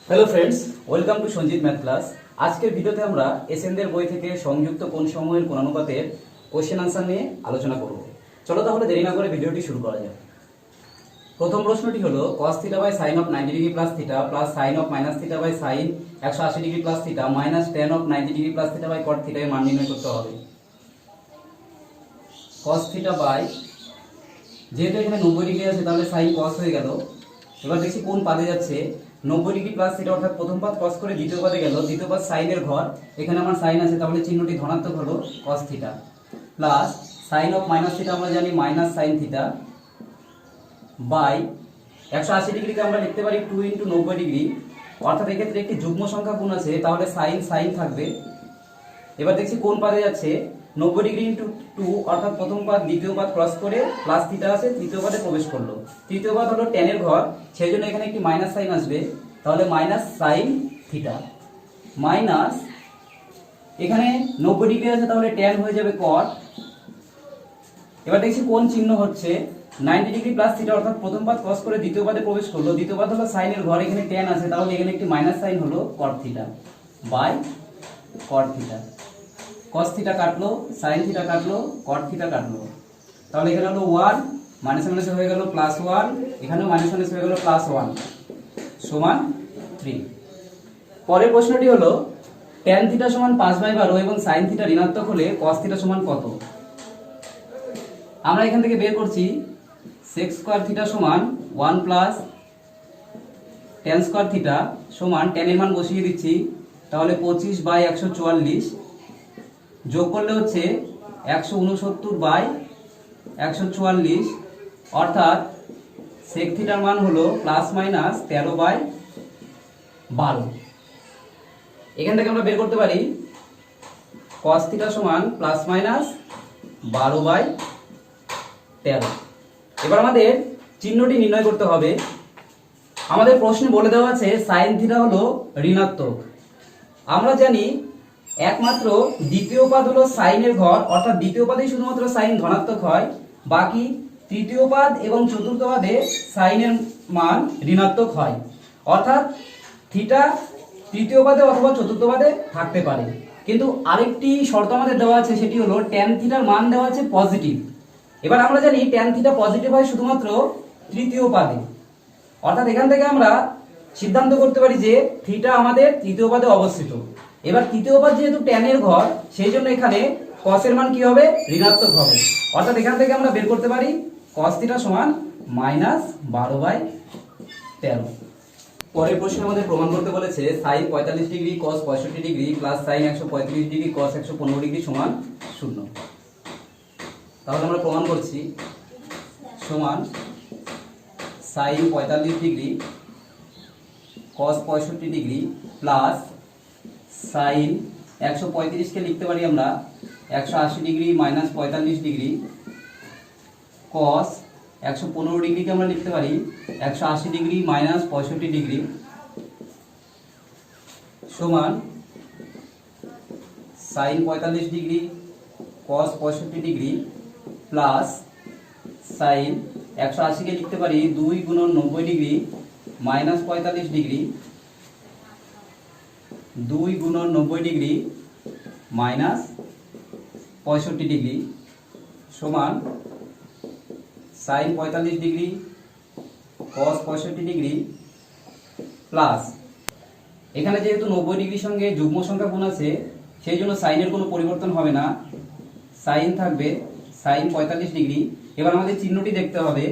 Hello friends, welcome to Sanjit math class. আজকের ভিডিওতে আমরা এসএনদের বই থেকে সংযুক্ত কোণসমূহের কোণানুপাতের কোশ্চেন আনসার নিয়ে আলোচনা করব। চলো তাহলে দেরি না করে ভিডিওটি শুরু করা যাক। প্রথম প্রশ্নটি হলো cos θ by sin of 90 degree plus θ plus sin of minus θ by sin 180 degree plus θ minus tan of 90 degree plus θ by cot θ এর মান নির্ণয় করতে হবে। cos θ বাই, যেহেতু এখানে 90 ডিগ্রি আছে তাহলে sin cos হয়ে গেল। এবার দেখছি কোন পাদে যাচ্ছে, 90 ডিগ্রি প্লাস θ অর্থাৎ প্রথম পাদ cos করে দ্বিতীয় পাদে গেল, দ্বিতীয় পাদ sin এর ঘর, এখানে আমার sin আছে তাহলে চিহ্নটি ধনাত্মক হলো cos θ plus sin of minus θ আমরা জানি মাইনাস sin θ বাই 180 ডিগ্রিকে আমরা লিখতে পারি 2 * 90 ডিগ্রি, অর্থাৎ এক্ষেত্রে একটি যুগ্ম সংখ্যা গুণ আছে তাহলে sin থাকবে। এবার দেখছি কোন পাদে যাচ্ছে, 90 ডিগ্রি * 2 অর্থাৎ প্রথম পাদ দ্বিতীয় পাদ ক্রস করে প্লাস θ আছে, তৃতীয় পাদে প্রবেশ করলো, তৃতীয় পাদ হলো tan এর ঘর, সেই জন্য এখানে একটি মাইনাস সাইন আসবে, তাহলে মাইনাস sin θ মাইনাস, এখানে 90 ডিগ্রি আছে তাহলে tan হয়ে যাবে cot। এবার দেখছি কোন চিহ্ন হচ্ছে 90 ডিগ্রি প্লাস θ অর্থাৎ প্রথম পাদ ক্রস করে দ্বিতীয় পাদে প্রবেশ করলো, দ্বিতীয় পাদ হলো sin এর ঘর, এখানে tan আছে তাহলে এখানে একটি মাইনাস সাইন হলো cot θ বাই cot θ। cos θ কাটলো, sin θ কাটলো, cot θ কাটলো, তাহলে এখানে হলো 1 মাইনাস মাইনাস হয়ে গেল প্লাস 1, এখানেও মাইনাস মাইনাস হয়ে গেল প্লাস 1 সমান 3। পরের প্রশ্নটি হলো tan θ সমান 5/12 এবং sin θ ঋণাত্মক হলে cos θ সমান কত? আমরা এখান থেকে বের করছি sec স্কয়ার θ সমান 1 প্লাস tan স্কয়ার θ সমান, tan এর মান বসিয়ে দিচ্ছি, তাহলে 25/144 যোগ করলে হচ্ছে 169/144, অর্থাৎ sec θ এর মান হলো প্লাস মাইনাস 13/12। এখান থেকে আমরা বের করতে পারি cos θ সমান প্লাস মাইনাস 12/13। এবার আমাদের চিহ্নটি নির্ণয় করতে হবে। আমাদের প্রশ্নে বলে দেওয়া আছে sin θ হলো ঋণাত্মক। আমরা জানি একমাত্র দ্বিতীয় পাদ হলো sin এর ঘর, অর্থাৎ দ্বিতীয় পাদেই শুধুমাত্র sin ধনাত্মক হয়, বাকি তৃতীয় পাদ এবং চতুর্থ পাদে sin এর মান ঋণাত্মক হয়, অর্থাৎ থিটা তৃতীয় পাদে অথবা চতুর্থ পাদে থাকতে পারে। কিন্তু আরেকটি শর্ত আমাদের দেওয়া আছে, সেটি হলো tan θ এর মান দেওয়া আছে পজিটিভ। এবার আমরা জানি tan θ পজিটিভ হয় শুধুমাত্র তৃতীয় পাদে, অর্থাৎ এখান থেকে আমরা সিদ্ধান্ত করতে পারি যে থিটা আমাদের তৃতীয় পাদে অবস্থিত। এবার তৃতীয় পাদ যেহেতু tan এর ঘর, সেই জন্য এখানে cos এর মান কি হবে? ঋণাত্মক হবে, অর্থাৎ এখান থেকে আমরা বের করতে পারি cos θ সমান -12/13। পরের প্রশ্নে আমাদের প্রমাণ করতে বলেছে sin 45 degree cos 65 degree plus sin 135 degree cos 115 degree সমান 0। তাহলে আমরা প্রমাণ করছি সমান sin 45 degree cos 65 degree plus sin 135 কে লিখতে পারি আমরা 180 ডিগ্রি মাইনাস 45 ডিগ্রি, cos 115 ডিগ্রিকে আমরা লিখতে পারি 180 ডিগ্রি মাইনাস 65 ডিগ্রি সমান sin 45 degree cos 65 degree plus sin 180 কে লিখতে পারি 2 × 90 degree minus 45 degree, 2 × 90 degree minus 65 degree সমান sin 45 degree cos 65 degree plus, এখানে যেহেতু 90 ডিগ্রির সঙ্গে যুগ্ম সংখ্যা গুণ আছে সেই জন্য sin এর কোনো পরিবর্তন হবে না, sin থাকবে sin 45 ডিগ্রি। এবার আমাদের চিহ্নটি দেখতে হবে,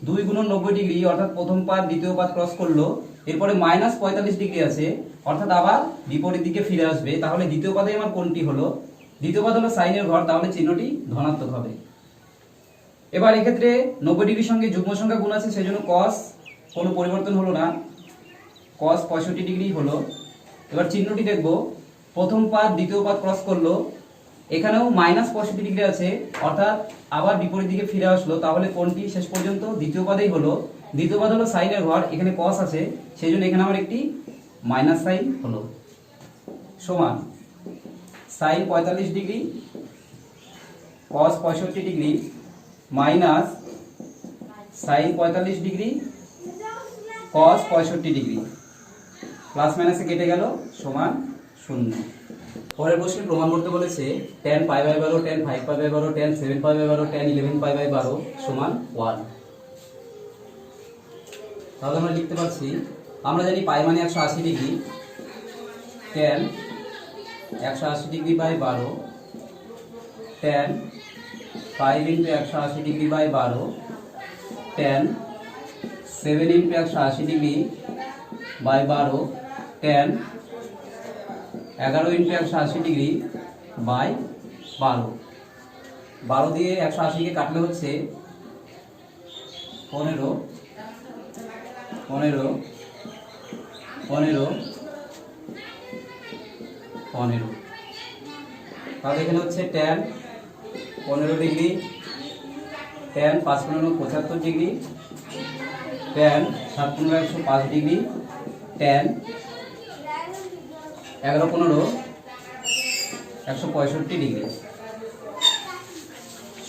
2 × 90 ডিগ্রি অর্থাৎ প্রথম পাদ দ্বিতীয় পাদ ক্রস করলো, এরপরে মাইনাস 45 ডিগ্রি আছে অর্থাৎ আবার বিপরীত দিকে ফিরে আসবে, তাহলে দ্বিতীয় পাদে আমার কোনটি হলো? দ্বিতীয় পাদ হলো sin এর ঘর, তাহলে চিহ্নটি ধনাত্মক হবে। এবার এক্ষেত্রে 90 ডিগ্রির সঙ্গে যুগ্ম সংখ্যা গুণ আছে সেই জন্য cos কোনো পরিবর্তন হলো না, cos 65 ডিগ্রি হলো। এবার চিহ্নটি দেখব, প্রথম পাদ দ্বিতীয় পাদ ক্রস করলো, এখানেও মাইনাস 65 ডিগ্রি আছে অর্থাৎ আবার বিপরীত দিকে ফিরে আসলো, তাহলে কোনটি শেষ পর্যন্ত দ্বিতীয় পাদেই হলো। দ্বিতীয় পাদ হলো sin এর ঘর, এখানে cos আছে সেই জন্য এখানে আমার একটি মাইনাস সাইন হলো সমান sin 45 degree cos 65 degree minus sin 45 degree cos 65 degree plus মাইনাসে কেটে গেল সমান 0। পরের প্রশ্নে প্রমাণ করতে বলেছে tan π/12 tan 5π/12 tan 7π/12 tan 11π/12 সমান 1। তাহলে আমরা লিখতে পারছি, আমরা জানি পাই মানে 180 degree, tan 180 degree by 12 tan 5 × 180 degree by 12 tan 7 × 180 degree by 12 tan 11 × 180 degree by 12। 12 দিয়ে 180 কে কাটলে হচ্ছে 15 15 15 15। তাহলে এখানে হচ্ছে tan 15 degree, tan 5 × 15 75 degree, tan 7 × 15 105 degree, tan 11 × 15 165 degree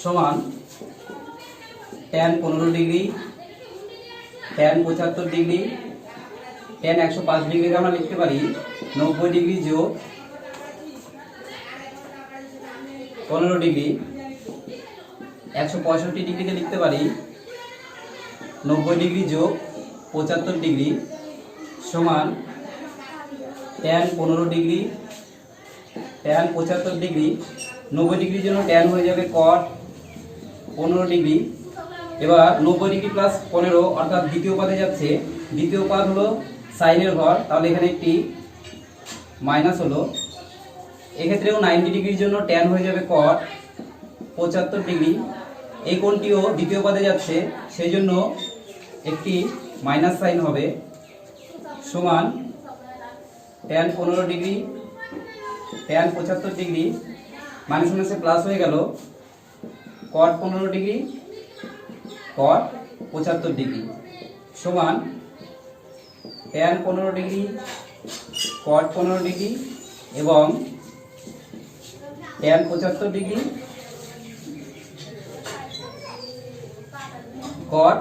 সমান tan 15 degree, tan 75 degree, tan 105 ডিগ্রিকে আমরা লিখতে পারি 90 ডিগ্রি যোগ 15 ডিগ্রি, 165 ডিগ্রিকে লিখতে পারি 90 ডিগ্রি যোগ 75 ডিগ্রি সমান tan 15 ডিগ্রি, tan 75 ডিগ্রি, 90 ডিগ্রির জন্য tan হয়ে যাবে cot 15 ডিগ্রি। এবার 90 ডিগ্রি প্লাস 15 অর্থাৎ দ্বিতীয় পদে যাচ্ছে, দ্বিতীয় পদ হলো সাইনের ঘর, তাহলে এখানে একটি মাইনাস হলো। এক্ষেত্রেও 90 ডিগ্রির জন্য tan হয়ে যাবে cot 75 ডিগ্রি, এই কোণটিও দ্বিতীয় পদে যাচ্ছে সেই জন্য একটি মাইনাস সাইন হবে সমান tan 15 degree, tan 75 degree, minus মাইনাসে প্লাস হয়ে গেল cot 15 ডিগ্রি cot 75 ডিগ্রি সমান tan 15 ডিগ্রি cot 15 ডিগ্রি এবং tan 75 ডিগ্রি cot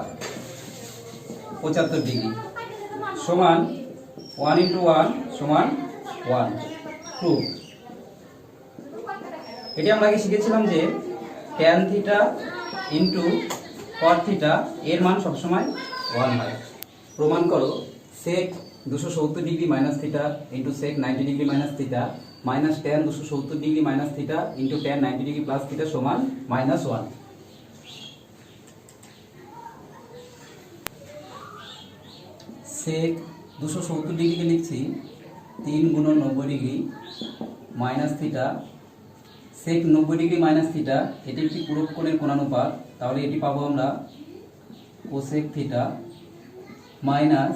75 ডিগ্রি সমান 1 × 1 সমান 1 2। এটি আমরা আগে শিখেছিলাম যে tan theta into cot theta এর মান সবসময় 1 হয়। প্রমাণ করো sec 270 degree minus theta into sec 90 degree minus theta minus tan 270 degree minus theta into tan 90 degree plus theta সমান -1। sec 270 ডিগ্রিকে লিখছি 3 × 90 degree minus theta, sec 90 degree minus theta এটি একটি পূরক কোণের কোণানুপাত, তাহলে এটি পাবো আমরা cosec theta minus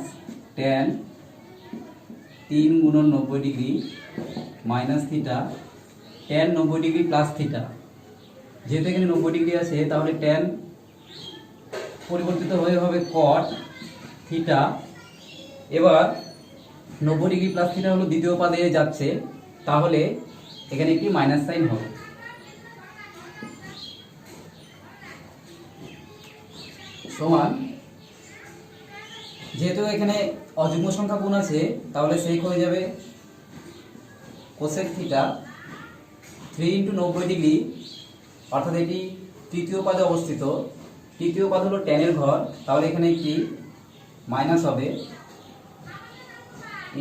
tan 3 × 90 degree minus theta tan 90 degree plus theta. যেহেতু এখানে 90 ডিগ্রি আছে তাহলে tan পরিবর্তিত হয়ে হবে cot থিটা। এবার 90 ডিগ্রি প্লাস থিটা হলো দ্বিতীয় পদে যাচ্ছে, তাহলে এখানে একটি মাইনাস সাইন হবে সমান, যেহেতু এখানে অযুগ্ম সংখ্যা গুণ আছে তাহলে sec হয়ে যাবে cosec থিটা 3 × 90 ডিগ্রি, অর্থাৎ এটি তৃতীয় পদে অবস্থিত, তৃতীয় পদ হলো tan এর ঘর, তাহলে এখানে একটি মাইনাস হবে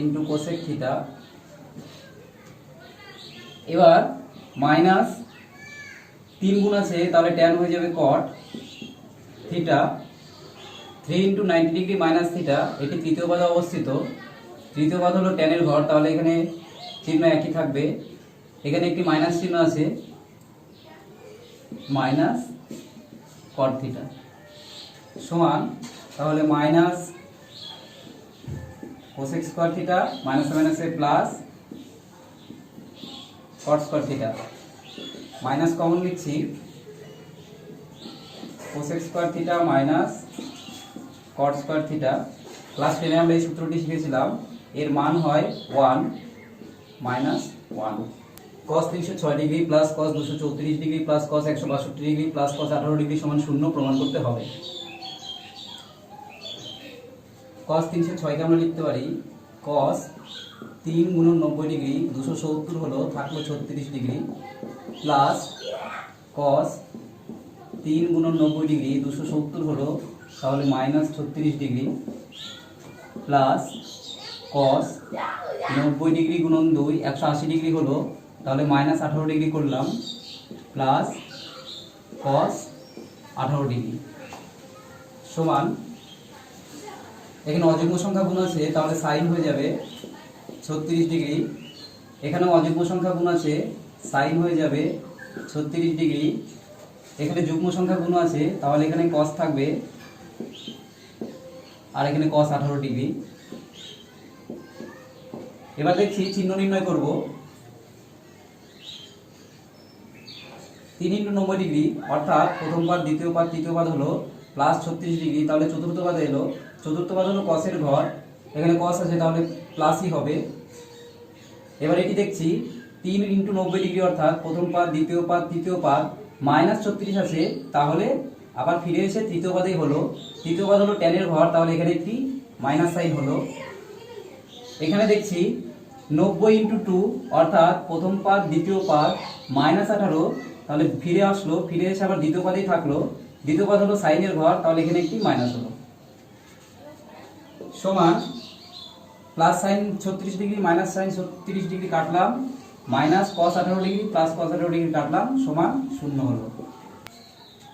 ইন্টু cosec থিটা। এবার মাইনাস 3 গুণ আছে তাহলে tan হয়ে যাবে cot theta 3 × 90 degree minus theta, এটি তৃতীয় পদে অবস্থিত, তৃতীয় পদ হলো tan এর ঘর, তাহলে এখানে চিহ্ন একই থাকবে, এখানে একটি মাইনাস চিহ্ন আছে মাইনাস cot থিটা সমান, তাহলে minus cosec square theta minus মাইনাসে plus cot square theta, minus common লিখছি cosec square theta minus cot square theta. Class 10 এ আমরা এই সূত্রটি শিখেছিলাম, এর মান হয় 1 -1। cos 306 degree plus cos 234 degree plus cos 162 degree plus cos 18 degree সমান 0 প্রমাণ করতে হবে। cos 306 কে আমরা লিখতে পারি কস 3 গুণন 90 ডিগ্রি 270 হলো, থাকলো 36 ডিগ্রি, প্লাস কস 3 গুণন 90 ডিগ্রি 270 হলো, তাহলে মাইনাস 36 ডিগ্রি, প্লাস কস 90 ডিগ্রি গুণন 2 180 ডিগ্রি হলো, তাহলে মাইনাস 18 ডিগ্রি করলাম, প্লাস কস 18 ডিগ্রি সমান, এখানে অযুগ্ম সংখ্যা গুণ আছে তাহলে সাইন হয়ে যাবে 36 ডিগ্রি, এখানে অযুগ্ম সংখ্যা গুণ আছে সাইন হয়ে যাবে 36 ডিগ্রি, এখানে যুগ্ম সংখ্যা গুণ আছে তাহলে এখানে কস থাকবে আর এখানে কস 18 ডিগ্রি। এবার দেখছি চিহ্ন নির্ণয় করব। 3 × 90 ডিগ্রি অর্থাৎ প্রথম পাদ দ্বিতীয় পাদ তৃতীয় পাদ হলো প্লাস 36 ডিগ্রি, তাহলে চতুর্থ পাদে এলো, চতুর্থ পাদ হলো কসের ঘর, এখানে কস আছে তাহলে প্লাসই হবে। এবার এটি দেখছি 3 × 90 ডিগ্রি অর্থাৎ প্রথম পাদ দ্বিতীয় পাদ তৃতীয় পাদ মাইনাস 36 আছে, তাহলে আবার ফিরে এসে তৃতীয় পাদেই হলো, তৃতীয় পাদ হলো ট্যানের ঘর, তাহলে এখানে একটি মাইনাস সাইন হলো। এখানে দেখছি 90 × 2 অর্থাৎ প্রথম পাদ দ্বিতীয় পাদ মাইনাস 18, তাহলে ফিরে আসলো, ফিরে এসে আবার দ্বিতীয় পাদেই থাকলো, দ্বিতীয় পাদ হলো সাইনের ঘর, তাহলে এখানে একটি মাইনাস হলো, সমান plus sine 36 degree minus sine 36 degree কাটলাম, minus cos 18 degree plus cos 18 degree কাটলাম, সমান 0 হলো।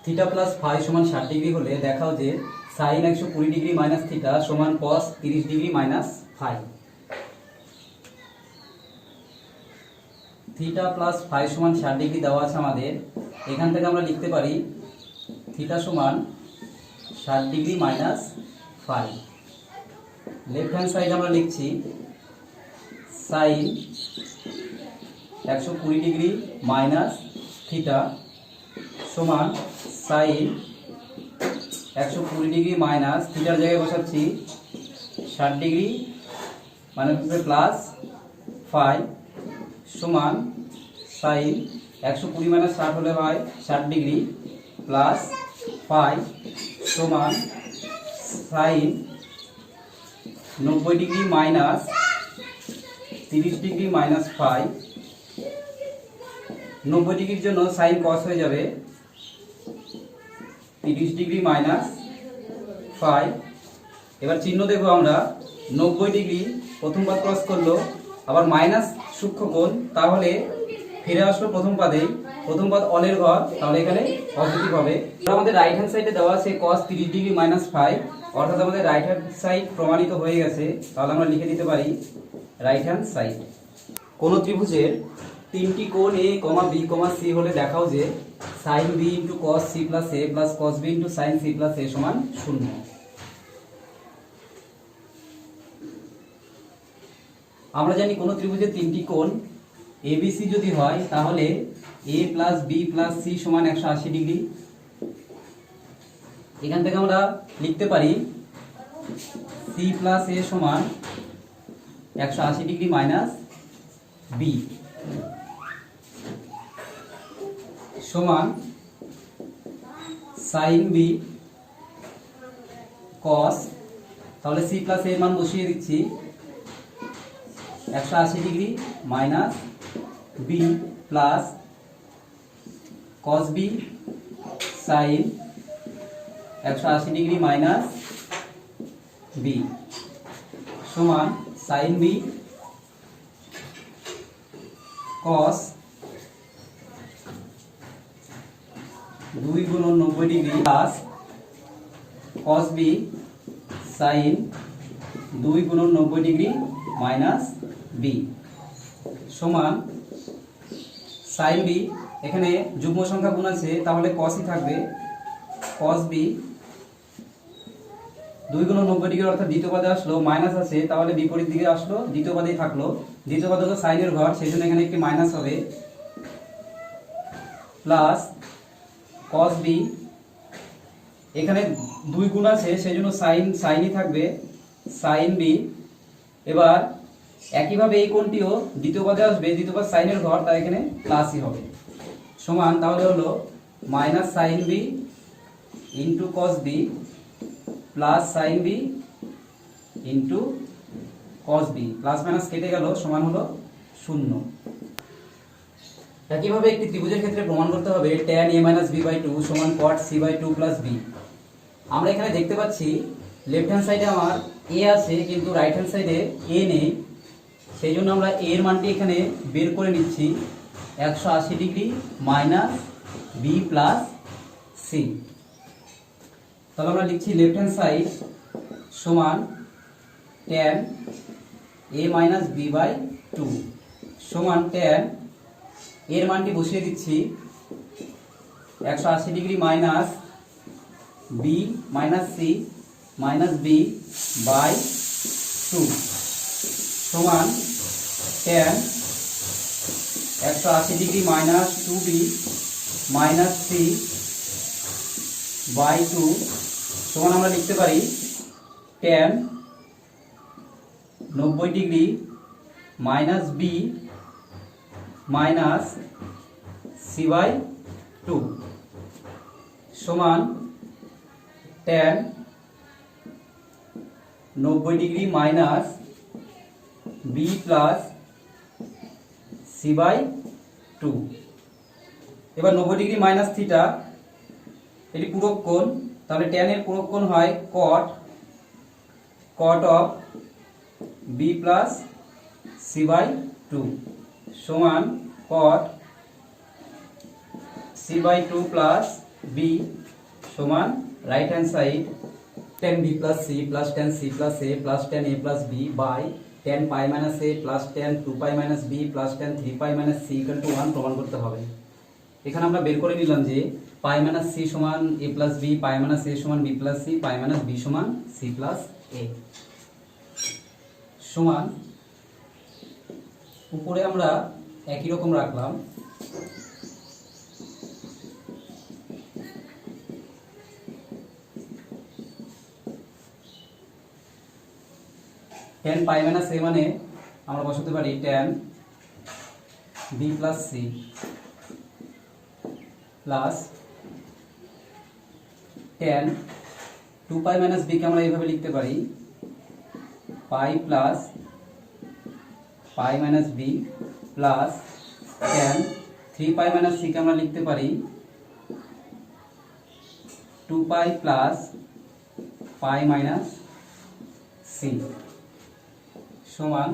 থিটা প্লাস ফাই সমান 60 ডিগ্রি হলে দেখাও যে সাইন 120 ডিগ্রি মাইনাস থিটা সমান cos 30 degree minus phi. Theta plus phi সমান 60 ডিগ্রি দেওয়া আছে আমাদের, এখান থেকে আমরা লিখতে পারি থিটা সমান 60 degree minus phi. Left hand side আমরা লিখছি সাইন 120 ডিগ্রি মাইনাস থিটা সমান সাইন 120 ডিগ্রি মাইনাস থিটার জায়গায় বসাচ্ছি 60 ডিগ্রি মানে প্লাস ফাই সমান সাইন 120 মাইনাস 60 হলে হয় 60 ডিগ্রি প্লাস ফাই সমান sine 90 degree minus 30 degree minus phi. 90 ডিগ্রির জন্য সাইন কস হয়ে যাবে 30 ডিগ্রি মাইনাস ফাই। এবার চিহ্ন দেখবো আমরা, 90 ডিগ্রি প্রথমবার ক্রস করলো, আবার মাইনাস সূক্ষ্ম কোণ, তাহলে ফিরে আসলো প্রথম পাদেই, প্রথম পাদ অলের ঘর, তাহলে এখানে পজিটিভ হবে। আমাদের রাইট হ্যান্ড সাইডে দেওয়া আছে cos 30 ডিগ্রি মাইনাস ফাই, অর্থাৎ আমাদের রাইট হ্যান্ড সাইড প্রমাণিত হয়ে গেছে, তাহলে আমরা লিখে দিতে পারি রাইট হ্যান্ড সাইড। কোন ত্রিভুজের তিনটি কোণ a, b, c হলে দেখাও যে sin b × cos c + a + cos b × sin c + a সমান 0। আমরা জানি কোন ত্রিভুজের তিনটি কোণ ABC যদি হয় তাহলে a + b + c সমান 180 ডিগ্রি। এখান থেকে আমরা লিখতে পারি c + a সমান 180 ডিগ্রি মাইনাস b সমান sin b cos, তাহলে c + a এর মান বসিয়ে দিচ্ছি 180 degree minus b plus cos b sin 180 degree minus b সমান sin b cos 2 × 90 degree plus cos b sin 2 × 90 degree minus b সমান sin b, এখানে যুগ্ম সংখ্যা গুণ আছে তাহলে cosই থাকবে, cos b 2 × 90 ডিগ্রি অর্থাৎ দ্বিতীয় পদে আসলো, মাইনাস আছে তাহলে বিপরীত দিকে আসলো, দ্বিতীয় পদেই থাকলো, দ্বিতীয় পদ হলো সাইনের ঘর, সেই জন্য এখানে একটি মাইনাস হবে, প্লাস cos b, এখানে 2 গুণ আছে সেই জন্য সাইনই থাকবে sin b। এবার একইভাবে এই কোণটিও দ্বিতীয় পদে আসবে, দ্বিতীয় পদ সাইনের ঘর, তাই এখানে প্লাসই হবে, সমান তাহলে হলো minus sin b × cos b plus sin b × cos b, plus minus কেটে গেল, সমান হলো 0। একইভাবে একটি ত্রিভুজের ক্ষেত্রে প্রমাণ করতে হবে tan a - b/2 সমান cot c/2 প্লাস b। আমরা এখানে দেখতে পাচ্ছি লেফট হ্যান্ড সাইডে আমার a আছে, কিন্তু রাইট হ্যান্ড সাইডে a নেই। সেই জন্য আমরা a এর মানটি এখানে বের করে নিচ্ছি, 180 degree minus b plus c। তাহলে আমরা লিখছি লেফট হ্যান্ড সাইড সমান tan a - b/2 সমান tan এর মানটি বসিয়ে দিচ্ছি 180 degree minus b minus c minus b by 2 সমান tan 180 degree minus 2b minus c by 2 সমান আমরা লিখতে পারি tan 90 degree minus b minus c by 2 সমান tan 90 degree minus b plus c by 2। এবার 90 ডিগ্রি মাইনাস থিটা, এটি পূরক কোণ, তাহলে tan এর পূরক কোণ হয় cot of b plus c by 2 সমান cot c by 2 plus b সমান right hand side tan b plus c plus tan c plus a plus tan a plus b by tan pi minus a plus tan 2 pi minus b plus tan 3 pi minus c equal to 1 প্রমাণ করতে হবে। এখানে আমরা বের করে নিলাম যে পাই minus c সমান a plus b, pi minus a সমান b প্লাস c, পাই মাইনাস b সমান c প্লাস a সমান, উপরে আমরা একই রকম রাখলাম, tan পাই মাইনাস a মানে আমরা বসাতে পারি tan b plus c plus tan 2 pi minus b কে আমরা এইভাবে লিখতে পারি পাই প্লাস পাই minus b plus tan 3 pi minus c কে আমরা লিখতে পারি 2 পাই প্লাস পাই মাইনাস c সমান,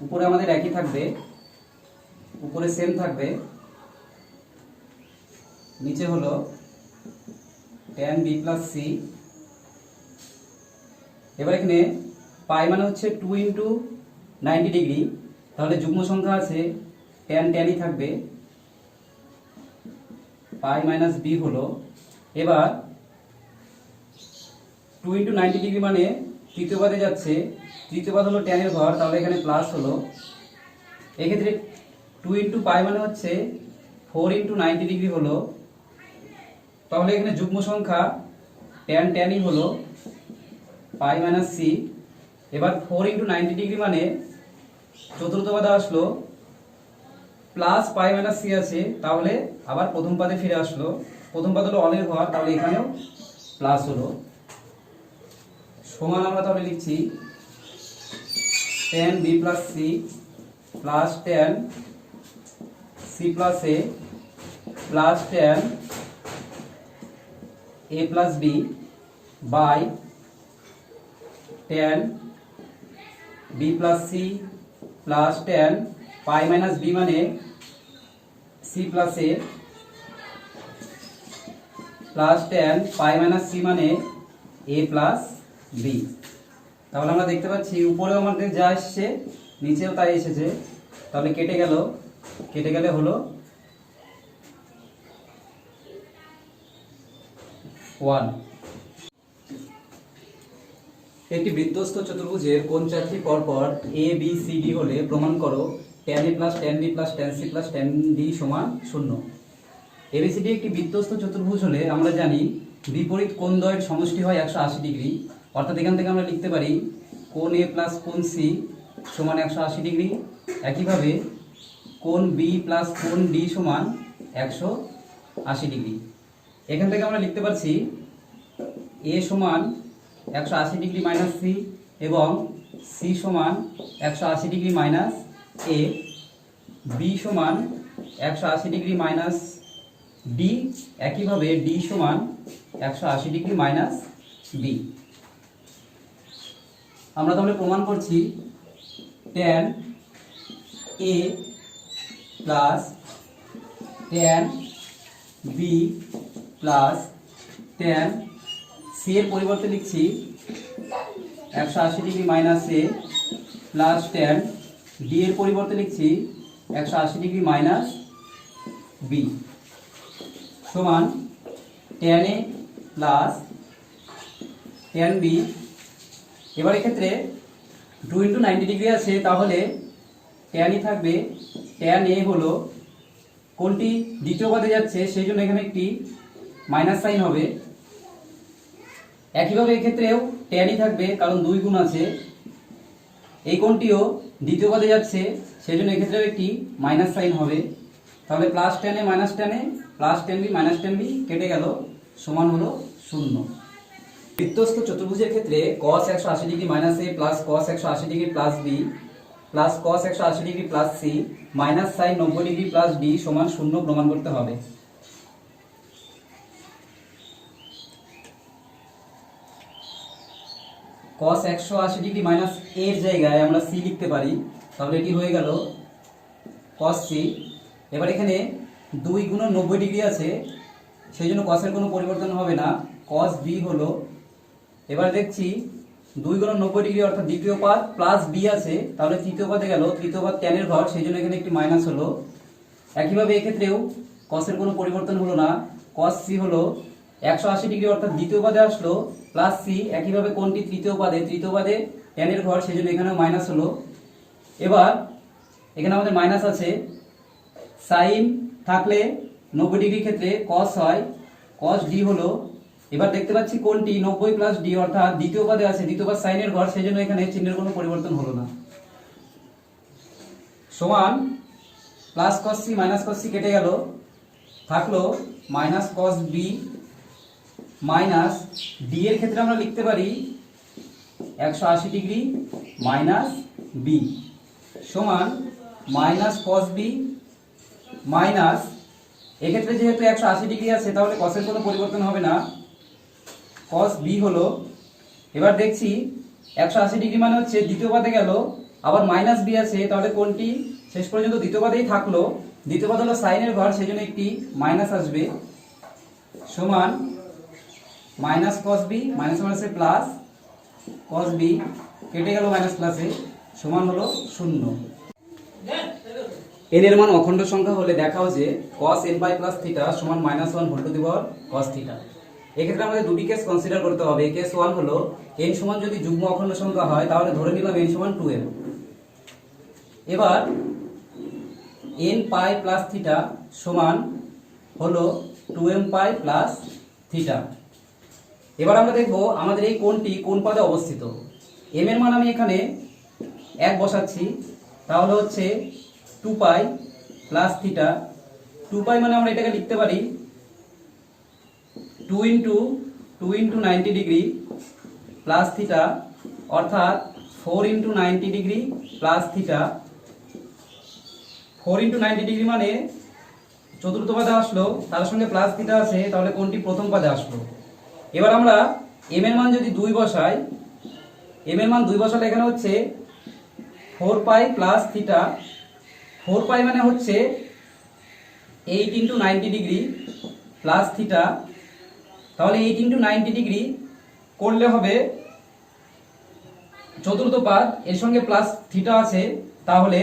উপরে আমাদের একই থাকবে, উপরে সেম থাকবে, নিচে হলো tan b প্লাস c। এবার এখানে পাই মানে হচ্ছে 2 ইন্টু 90 ডিগ্রি, তাহলে যুগ্ম সংখ্যা আছে tan ই থাকবে, পাই মাইনাস b হলো, এবার 2 ইন্টু 90 ডিগ্রি মানে তৃতীয় পদে যাচ্ছে, তৃতীয় পদ হলো tan এর ঘর, তাহলে এখানে প্লাস হলো। এক্ষেত্রে 2 ইন্টু পাই মানে হচ্ছে 4 ইন্টু 90 ডিগ্রি হলো, তাহলে এখানে যুগ্ম সংখ্যা tan ই হলো পাই মাইনাস c। এবার 4 ইন্টু 90 ডিগ্রি মানে চতুর্থ পদে আসলো, প্লাস পাই মাইনাস c আছে, তাহলে আবার প্রথম পদে ফিরে আসলো, প্রথম পদ হলো অলের ঘর, তাহলে এখানেও প্লাস হলো, সমান আমরা তাহলে লিখছি tan b plus c plus tan c plus a plus tan a plus b by tan b plus c plus tan pi minus b মানে c plus a plus tan pi minus c মানে a plus b। তাহলে আমরা দেখতে পাচ্ছি উপরেও আমাদের যা এসেছে নিচেও তাই এসেছে, তাহলে কেটে গেলে হলো 1। একটি বৃত্তস্থ চতুর্ভুজের কোণ চারটি পরপর a b c d হলে প্রমাণ করো tan a plus tan b plus tan c plus tan d সমান 0। ABCD একটি বৃত্তস্থ চতুর্ভুজ হলে আমরা জানি বিপরীত কোণদ্বয়ের সমষ্টি হয় 180 ডিগ্রি, অর্থাৎ এখান থেকে আমরা লিখতে পারি কোণ a প্লাস কোণ c সমান 180 ডিগ্রি। একইভাবে কোণ b প্লাস কোণ d সমান 180 ডিগ্রি। এখান থেকে আমরা লিখতে পারছি a সমান 180 ডিগ্রি মাইনাস c এবং সি সমান 180 ডিগ্রি মাইনাস এ, বি সমান 180 ডিগ্রি মাইনাস ডি, একইভাবে ডি সমান 180 ডিগ্রি মাইনাস বি। আমরা তাহলে প্রমাণ করছি tan A plus tan B plus tan C এর পরিবর্তে লিখছি 180 degree minus A plus tan D এর পরিবর্তে লিখছি 180 ডিগ্রি মাইনাস বি সমান tan A plus tan B. এবার এক্ষেত্রে 2 × 90 ডিগ্রি আছে, তাহলে tan ই থাকবে। tan এ হলো কোনটি দ্বিতীয় পদে যাচ্ছে সেই জন্য এখানে একটি মাইনাস সাইন হবে। একইভাবে এক্ষেত্রেও tan ই থাকবে, কারণ 2 গুণ আছে। এই কোণটিও দ্বিতীয় পদে যাচ্ছে সেই জন্য এক্ষেত্রেও একটি মাইনাস সাইন হবে। তাহলে plus tan A minus tan A plus tan B minus tan B কেটে গেল, সমান হলো 0। বৃত্তস্থ চতুর্ভুজের ক্ষেত্রে cos 180 degree minus A plus cos 180 degree plus B plus cos 180 degree plus C minus sine 90 degree plus D সমান 0 প্রমাণ করতে হবে। cos 180 ডিগ্রি মাইনাস এর জায়গায় আমরা সি লিখতে পারি, তাহলে এটি হয়ে গেল cos সি। এবার এখানে 2 × 90 ডিগ্রি আছে, সেই জন্য cos এর কোনো পরিবর্তন হবে না, cos বি হলো। এবার দেখছি 2 × 90 ডিগ্রি অর্থাৎ দ্বিতীয় পদ প্লাস বি আছে, তাহলে তৃতীয় পদে গেল, তৃতীয় পদ tan এর ঘর, সেই জন্য এখানে একটি মাইনাস হলো। একইভাবে এক্ষেত্রেও cos এর কোনো পরিবর্তন হলো না, cos সি হলো 180 ডিগ্রি অর্থাৎ দ্বিতীয় পদে আসলো প্লাস সি, একইভাবে কোনটি তৃতীয় পদে tan এর ঘর, সেই জন্য এখানেও মাইনাস হলো। এবার এখানে আমাদের মাইনাস আছে, সাইন থাকলে 90 ডিগ্রি ক্ষেত্রে cos হয়, cos ডি হলো। এবার দেখতে পাচ্ছি কোনটি 90 প্লাস ডি অর্থাৎ দ্বিতীয় পদে আছে, দ্বিতীয় পদ সাইনের ঘর, সেই জন্য এখানে চিহ্নের কোনো পরিবর্তন হলো না, সমান plus cos C minus cos C কেটে গেল, থাকলো minus cos B minus D এর ক্ষেত্রে আমরা লিখতে পারি 180 ডিগ্রি মাইনাস বি সমান মাইনাস cos বি মাইনাস, এক্ষেত্রে যেহেতু 180 ডিগ্রি আছে তাহলে cos এর কোনো পরিবর্তন হবে না, cos বি হলো। এবার দেখছি 180 ডিগ্রি মানে হচ্ছে দ্বিতীয় পদে গেল, আবার মাইনাস বি আছে, তাহলে কোনটি শেষ পর্যন্ত দ্বিতীয় পদেই থাকলো, দ্বিতীয় পদ হলো সাইনের ঘর, সেই জন্য একটি মাইনাস আসবে, সমান মাইনাস cos বি মাইনাস মাইনাসে প্লাস cos বি কেটে গেল মাইনাস প্লাসে, সমান হলো 0। n এর মান অখণ্ড সংখ্যা হলে দেখাও যে cos n by plus theta সমান -1 whole to the power cos theta. এক্ষেত্রে আমাদের দুটি কেস কনসিডার করতে হবে। কেস 1 হলো n সমান যদি যুগ্ম অখণ্ড সংখ্যা হয় তাহলে ধরে নিলাম n সমান 2m। এবার n পাই প্লাস থিটা সমান হলো 2m পাই প্লাস থিটা। এবার আমরা দেখব আমাদের এই কোণটি কোন পদে অবস্থিত। m এর মান আমি এখানে 1 বসাচ্ছি, তাহলে হচ্ছে 2 পাই প্লাস থিটা। 2 পাই মানে আমরা এটাকে লিখতে পারি 2 × 90 ডিগ্রি প্লাস থিটা, অর্থাৎ 4 × 90 ডিগ্রি প্লাস থিটা। 4 × 90 ডিগ্রি মানে চতুর্থ পদে আসলো, তার সঙ্গে প্লাস থিটা আছে, তাহলে কোনটি প্রথম পদে আসলো। এবার আমরা m এর মান যদি 2 বসাই, m এর মান 2 বসালে এখানে হচ্ছে 4 পাই প্লাস থিটা। 4 পাই মানে হচ্ছে 8 × 90 ডিগ্রি প্লাস থিটা, তাহলে 8 × 90 ডিগ্রি করলে হবে চতুর্থ পদ, এর সঙ্গে প্লাস থিটা আছে, তাহলে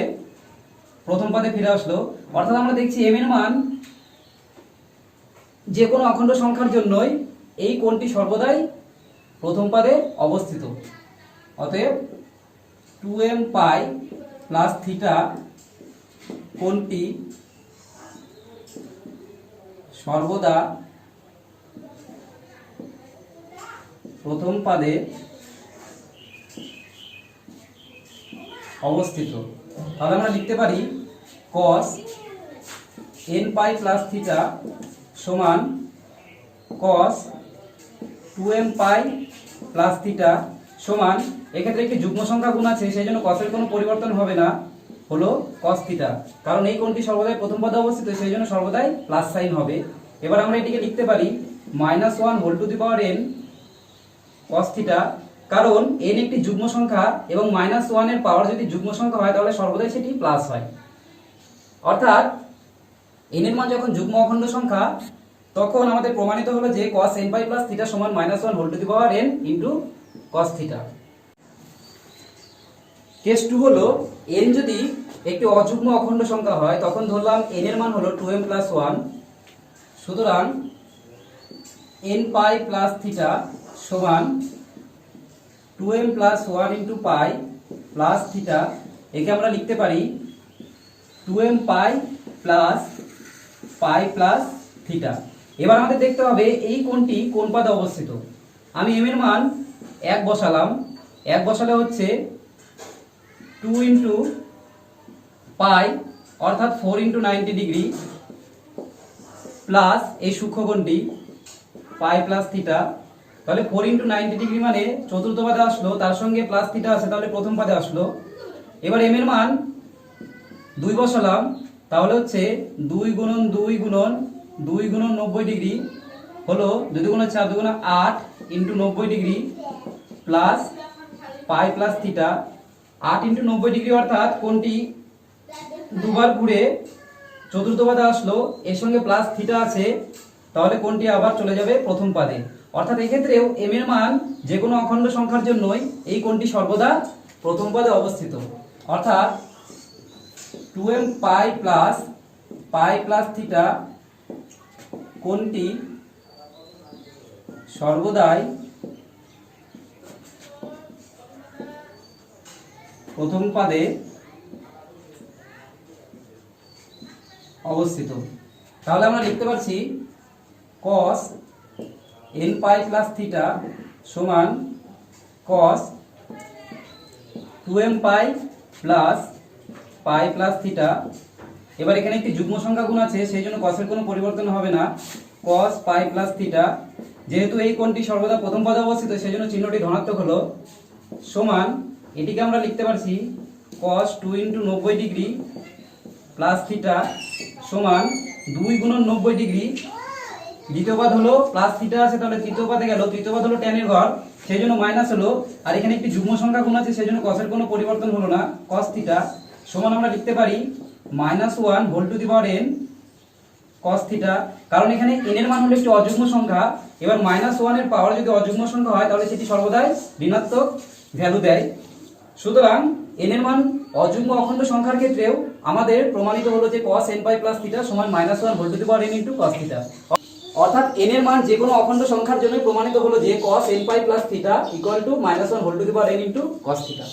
প্রথম পদে ফিরে আসলো। অর্থাৎ আমরা দেখছি m এর মান যে কোনো অখণ্ড সংখ্যার জন্যই এই কোণটি সর্বদাই প্রথম পদে অবস্থিত। অতএব 2m পাই প্লাস থিটা কোণটি সর্বদা প্রথম পদে অবস্থিত। তাহলে আমরা লিখতে পারি cos n pi plus theta সমান cos 2m পাই প্লাস থিটা সমান এক্ষেত্রে একটি যুগ্ম সংখ্যা গুণ আছে, সেই জন্য কসের কোনো পরিবর্তন হবে না, হলো কস থিটা। কারণ এই কোণটি সর্বদাই প্রথম পদে অবস্থিত, সেই জন্য সর্বদাই প্লাস সাইন হবে। এবার আমরা এটিকে লিখতে পারি -1 whole to the power n cos theta. কারণ n একটি যুগ্ম সংখ্যা এবং -1 এর পাওয়ার যদি যুগ্ম সংখ্যা হয় তাহলে সর্বদাই সেটি প্লাস হয়। অর্থাৎ n এর মান যখন যুগ্ম অখণ্ড সংখ্যা তখন আমাদের প্রমাণিত হলো যে cos n pi plus theta সমান -1 whole to the power n into cos theta. Case 2 হলো n যদি একটি অযুগ্ম অখণ্ড সংখ্যা হয়, তখন ধরলাম n এর মান হলো 2m প্লাস 1। সুতরাং n পাই প্লাস থিটা সমান 2m প্লাস 1 ইন্টু পাই প্লাস থিটা। একে আমরা লিখতে পারি 2m পাই প্লাস পাই প্লাস থিটা। এবার আমাদের দেখতে হবে এই কোণটি কোন পদে অবস্থিত। আমি m এর মান 1 বসালাম, 1 বসালে হচ্ছে 2 ইন্টু পাই অর্থাৎ 4 ইন্টু 90 ডিগ্রি প্লাস এই সূক্ষ্মকোণটি পাই প্লাস থিটা। তাহলে 4 ইন্টু 90 ডিগ্রি মানে চতুর্থ পদে আসলো, তার সঙ্গে প্লাস থিটা আছে তাহলে প্রথম পদে আসলো। এবার m এর মান 2 বসালাম, তাহলে হচ্ছে 2 গুণন 2 গুণন 2 গুণন 90 ডিগ্রি হলো 2 গুণন 4 2 গুণন 8 ইন্টু 90 ডিগ্রি প্লাস পাই প্লাস থিটা। 8 ইন্টু 90 ডিগ্রি অর্থাৎ কোণটি দুবার ঘুরে চতুর্থ পদে আসলো, এর সঙ্গে প্লাস থিটা আছে, তাহলে কোণটি আবার চলে যাবে প্রথম পদে। অর্থাৎ এই ক্ষেত্রেও m এর মান যে কোনো অখণ্ড সংখ্যার জন্যই এই কোণটি সর্বদা প্রথম পদে অবস্থিত। অর্থাৎ 2m পাই প্লাস থিটা কোণটি সর্বদাই প্রথম পদে অবস্থিত। তাহলে আমরা লিখতে পারছি cos n pi plus theta সমান cos 2m পাই প্লাস থিটা। এবার এখানে একটি যুগ্ম সংখ্যা গুণ আছে, সেই জন্য cos এর কোনো পরিবর্তন হবে না, cos পাই প্লাস থিটা। যেহেতু এই কোণটি সর্বদা প্রথম পদে অবস্থিত সেই জন্য চিহ্নটি ধনাত্মক হলো, সমান এটিকে আমরা লিখতে পারছি cos 2 into 90 degree plus theta সমান 2 গুণন 90 ডিগ্রি। দ্বিতীয় পদ হলো প্লাস থিটা আছে, তাহলে তৃতীয় পদে গেল, তৃতীয় পদ হলো tan এর ঘর, সেই জন্য মাইনাস হলো। আর এখানে একটি যুগ্ম সংখ্যা গুণ আছে, সেই জন্য cos এর কোনো পরিবর্তন হলো না, cos থিটা সমান আমরা লিখতে পারি -1 whole to the power n cos theta. কারণ এখানে n এর মান হলো একটি অযুগ্ম সংখ্যা। এবার -1 এর পাওয়ার যদি অযুগ্ম সংখ্যা হয় তাহলে সেটি সর্বদাই ঋণাত্মক ভ্যালু দেয়। সুতরাং n এর মান অযুগ্ম অখণ্ড সংখ্যার ক্ষেত্রেও আমাদের প্রমাণিত হলো যে cos n pi plus theta সমান -1 whole to the power n into cos theta. অর্থাৎ n এর মান যে কোনো অখণ্ড সংখ্যার জন্য প্রমাণিত হলো যে cos n pi plus theta equal to -1 whole to the power n into cos theta.